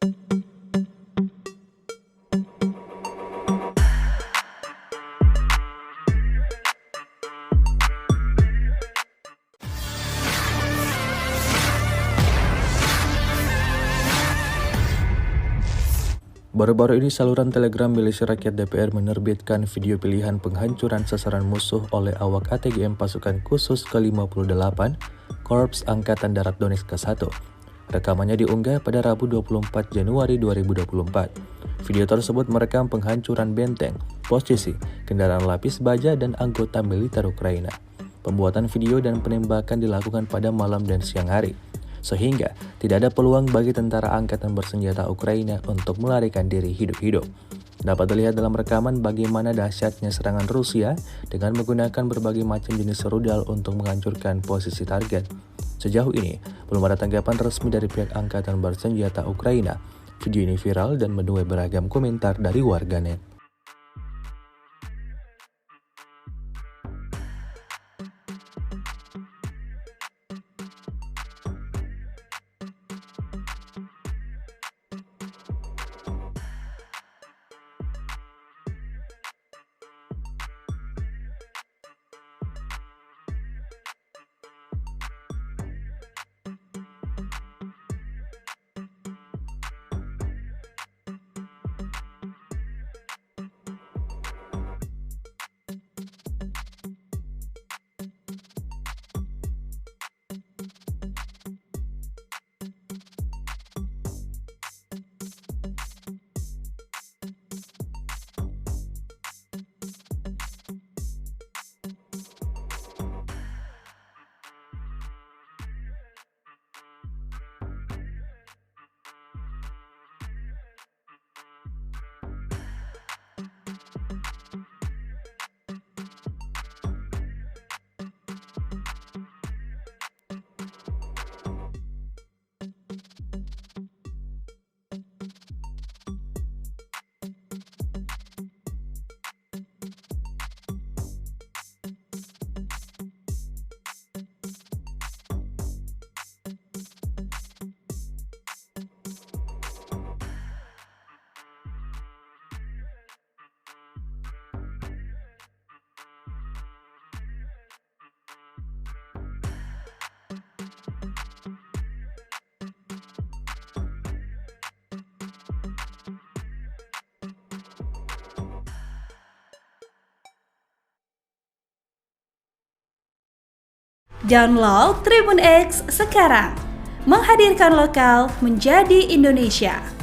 Baru-baru ini saluran Telegram Milisi Rakyat DPR menerbitkan video pilihan penghancuran sasaran musuh oleh awak ATGM Pasukan Khusus ke-58 Korps Angkatan Darat Donetsk ke-1. Rekamannya diunggah pada Rabu 24 Januari 2024. Video tersebut merekam penghancuran benteng, posisi, kendaraan lapis baja, dan anggota militer Ukraina. Pembuatan video dan penembakan dilakukan pada malam dan siang hari, sehingga tidak ada peluang bagi tentara angkatan bersenjata Ukraina untuk melarikan diri hidup-hidup. Dapat dilihat dalam rekaman bagaimana dahsyatnya serangan Rusia dengan menggunakan berbagai macam jenis rudal untuk menghancurkan posisi target. Sejauh ini, belum ada tanggapan resmi dari pihak angkatan bersenjata Ukraina. Video ini viral dan menuai beragam komentar dari warganet. Download Tribun X sekarang, menghadirkan lokal menjadi Indonesia.